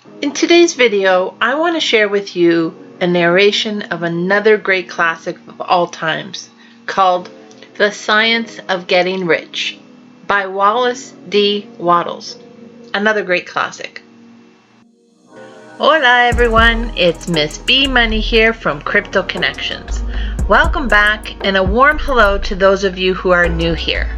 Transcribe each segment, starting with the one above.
In today's video, I want to share with you a narration of another great classic of all times called The Science of Getting Rich by Wallace D. Wattles. Another great classic. Hola everyone, it's Miss B Money here from Crypto Connections. Welcome back and a warm hello to those of you who are new here.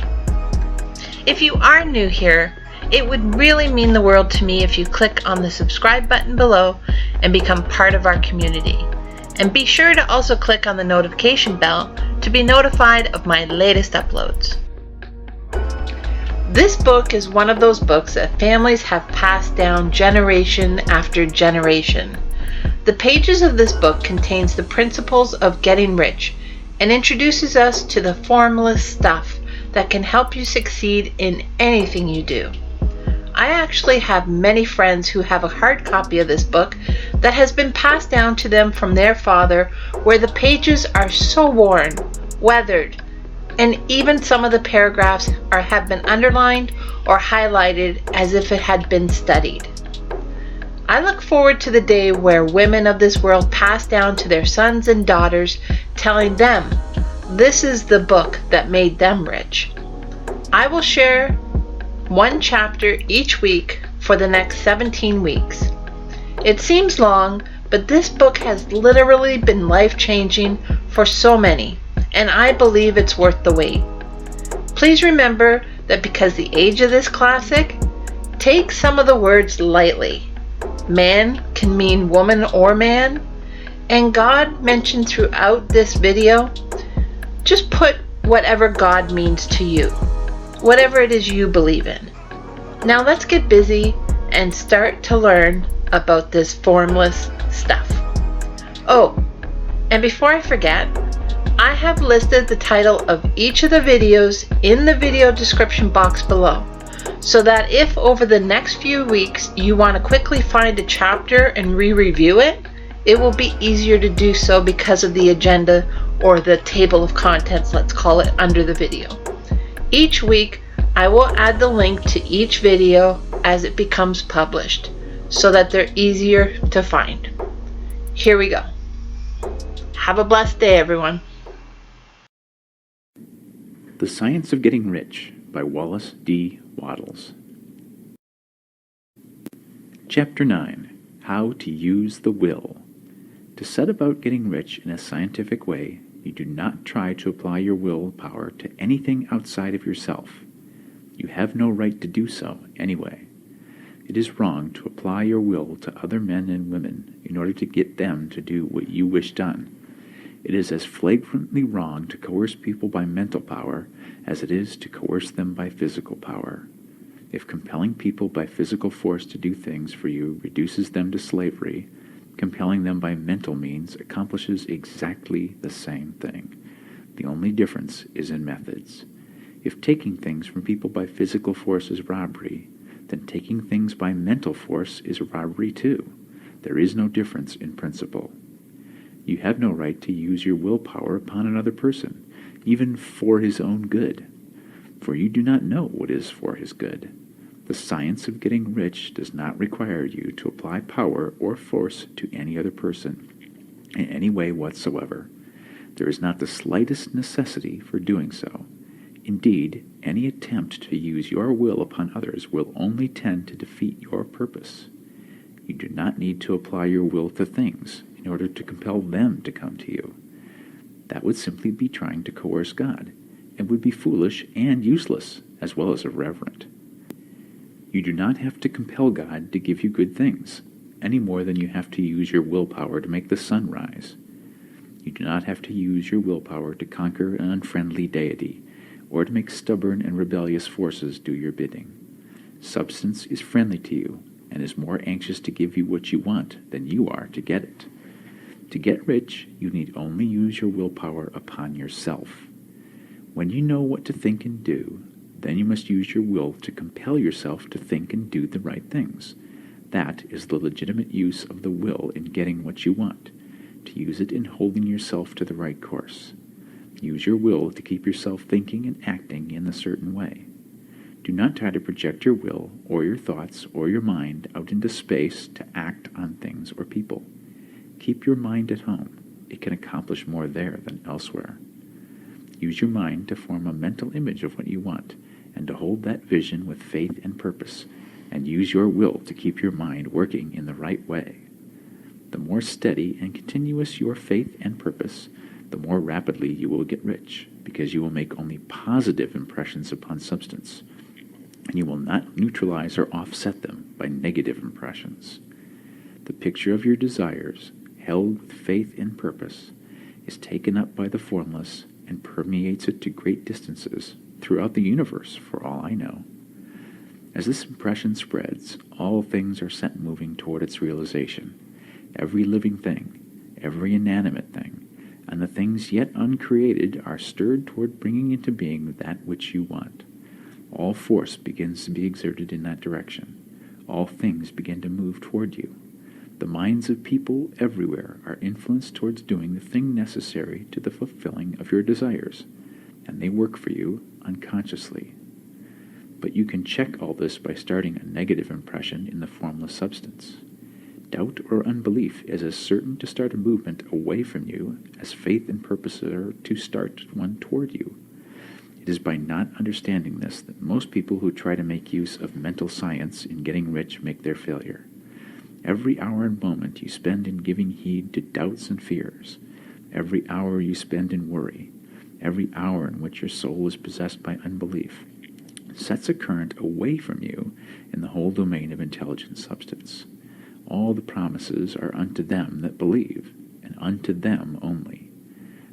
If you are new here, it would really mean the world to me if you click on the subscribe button below and become part of our community. And be sure to also click on the notification bell to be notified of my latest uploads. This book is one of those books that families have passed down generation after generation. The pages of this book contains the principles of getting rich and introduces us to the formless stuff that can help you succeed in anything you do. I actually have many friends who have a hard copy of this book that has been passed down to them from their father, where the pages are so worn, weathered, and even some of the paragraphs have been underlined or highlighted as if it had been studied. I look forward to the day where women of this world pass down to their sons and daughters, telling them this is the book that made them rich. I will share one chapter each week for the next 17 weeks. It seems long, but this book has literally been life-changing for so many, and I believe it's worth the wait. Please remember that because the age of this classic, take some of the words lightly. Man can mean woman or man, and God mentioned throughout this video. Just put whatever God means to you, whatever it is you believe in. Now let's get busy and start to learn about this formless stuff. Oh, and before I forget, I have listed the title of each of the videos in the video description box below, so that if over the next few weeks you want to quickly find a chapter and re-review it, it will be easier to do so because of the agenda or the table of contents, let's call it, under the video. Each week, I will add the link to each video as it becomes published so that they're easier to find. Here we go. Have a blessed day, everyone. The Science of Getting Rich by Wallace D. Wattles. Chapter 9. How to Use the Will. To set about getting rich in a scientific way, you do not try to apply your willpower to anything outside of yourself. You have no right to do so, anyway. It is wrong to apply your will to other men and women in order to get them to do what you wish done. It is as flagrantly wrong to coerce people by mental power as it is to coerce them by physical power. If compelling people by physical force to do things for you reduces them to slavery, compelling them by mental means accomplishes exactly the same thing. The only difference is in methods. If taking things from people by physical force is robbery, then taking things by mental force is robbery too. There is no difference in principle. You have no right to use your willpower upon another person, even for his own good, for you do not know what is for his good. The science of getting rich does not require you to apply power or force to any other person in any way whatsoever. There is not the slightest necessity for doing so. Indeed, any attempt to use your will upon others will only tend to defeat your purpose. You do not need to apply your will to things in order to compel them to come to you. That would simply be trying to coerce God, and would be foolish and useless, as well as irreverent. You do not have to compel God to give you good things, any more than you have to use your willpower to make the sun rise. You do not have to use your willpower to conquer an unfriendly deity, or to make stubborn and rebellious forces do your bidding. Substance is friendly to you, and is more anxious to give you what you want than you are to get it. To get rich, you need only use your willpower upon yourself. When you know what to think and do, then you must use your will to compel yourself to think and do the right things. That is the legitimate use of the will in getting what you want, to use it in holding yourself to the right course. Use your will to keep yourself thinking and acting in a certain way. Do not try to project your will or your thoughts or your mind out into space to act on things or people. Keep your mind at home. It can accomplish more there than elsewhere. Use your mind to form a mental image of what you want and to hold that vision with faith and purpose, and use your will to keep your mind working in the right way. The more steady and continuous your faith and purpose, the more rapidly you will get rich, because you will make only positive impressions upon substance, and you will not neutralize or offset them by negative impressions. The picture of your desires, held with faith and purpose, is taken up by the formless and permeates it to great distances throughout the universe, for all I know. As this impression spreads, all things are set moving toward its realization. Every living thing, every inanimate thing, and the things yet uncreated are stirred toward bringing into being that which you want. All force begins to be exerted in that direction. All things begin to move toward you. The minds of people everywhere are influenced towards doing the thing necessary to the fulfilling of your desires, and they work for you unconsciously. But you can check all this by starting a negative impression in the formless substance. Doubt or unbelief is as certain to start a movement away from you as faith and purpose are to start one toward you. It is by not understanding this that most people who try to make use of mental science in getting rich make their failure. Every hour and moment you spend in giving heed to doubts and fears, every hour you spend in worry, every hour in which your soul is possessed by unbelief, sets a current away from you in the whole domain of intelligent substance. All the promises are unto them that believe, and unto them only.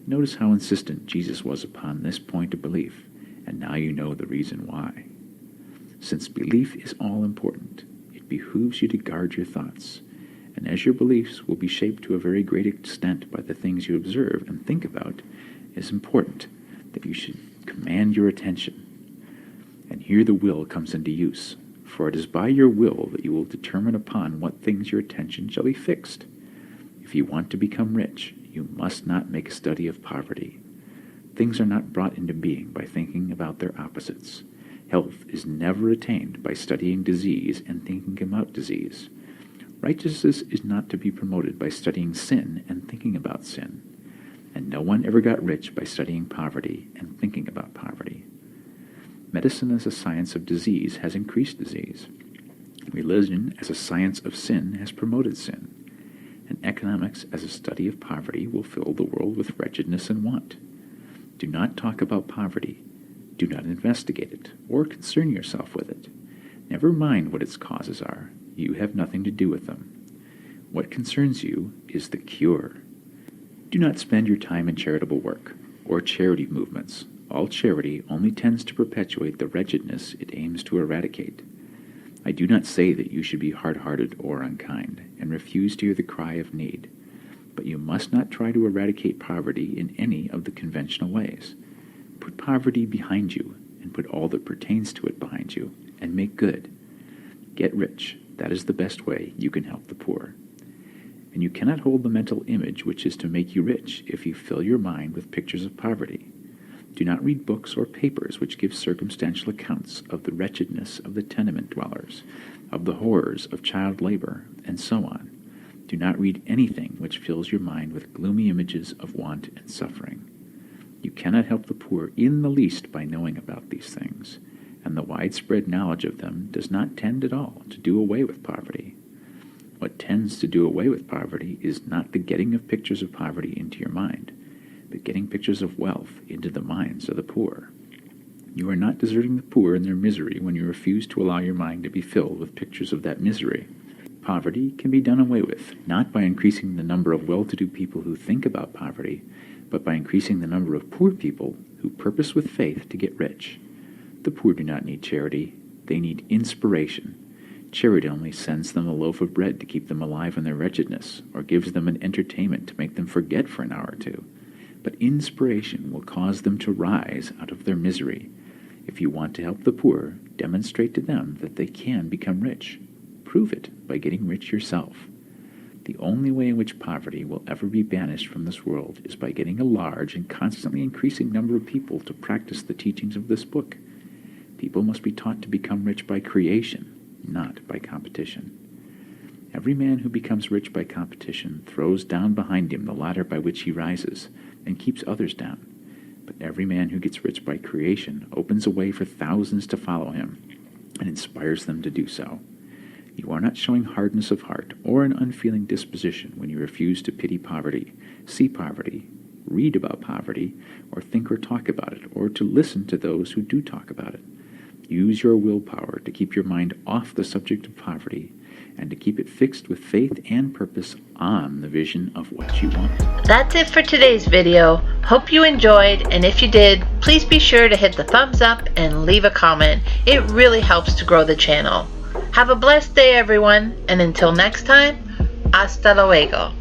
Notice how insistent Jesus was upon this point of belief, and now you know the reason why. Since belief is all important, it behooves you to guard your thoughts, and as your beliefs will be shaped to a very great extent by the things you observe and think about, it is important that you should command your attention. And here the will comes into use, for it is by your will that you will determine upon what things your attention shall be fixed. If you want to become rich, you must not make a study of poverty. Things are not brought into being by thinking about their opposites. Health is never attained by studying disease and thinking about disease. Righteousness is not to be promoted by studying sin and thinking about sin. And no one ever got rich by studying poverty and thinking about poverty. Medicine as a science of disease has increased disease. Religion as a science of sin has promoted sin. And economics as a study of poverty will fill the world with wretchedness and want. Do not talk about poverty. Do not investigate it, or concern yourself with it. Never mind what its causes are. You have nothing to do with them. What concerns you is the cure. Do not spend your time in charitable work, or charity movements. All charity only tends to perpetuate the wretchedness it aims to eradicate. I do not say that you should be hard-hearted or unkind, and refuse to hear the cry of need. But you must not try to eradicate poverty in any of the conventional ways. Put poverty behind you, and put all that pertains to it behind you, and make good. Get rich. That is the best way you can help the poor. And you cannot hold the mental image which is to make you rich if you fill your mind with pictures of poverty. Do not read books or papers which give circumstantial accounts of the wretchedness of the tenement dwellers, of the horrors of child labor, and so on. Do not read anything which fills your mind with gloomy images of want and suffering. You cannot help the poor in the least by knowing about these things, and the widespread knowledge of them does not tend at all to do away with poverty. What tends to do away with poverty is not the getting of pictures of poverty into your mind, but getting pictures of wealth into the minds of the poor. You are not deserting the poor in their misery when you refuse to allow your mind to be filled with pictures of that misery. Poverty can be done away with, not by increasing the number of well-to-do people who think about poverty, but by increasing the number of poor people who purpose with faith to get rich. The poor do not need charity, they need inspiration. Charity only sends them a loaf of bread to keep them alive in their wretchedness, or gives them an entertainment to make them forget for an hour or two. But inspiration will cause them to rise out of their misery. If you want to help the poor, demonstrate to them that they can become rich. Prove it by getting rich yourself. The only way in which poverty will ever be banished from this world is by getting a large and constantly increasing number of people to practice the teachings of this book. People must be taught to become rich by creation, not by competition. Every man who becomes rich by competition throws down behind him the ladder by which he rises, and keeps others down. But every man who gets rich by creation opens a way for thousands to follow him, and inspires them to do so. You are not showing hardness of heart or an unfeeling disposition when you refuse to pity poverty, see poverty, read about poverty, or think or talk about it, or to listen to those who do talk about it. Use your willpower to keep your mind off the subject of poverty, and to keep it fixed with faith and purpose on the vision of what you want. That's it for today's video. Hope you enjoyed, and if you did, please be sure to hit the thumbs up and leave a comment. It really helps to grow the channel. Have a blessed day, everyone, and until next time, hasta luego.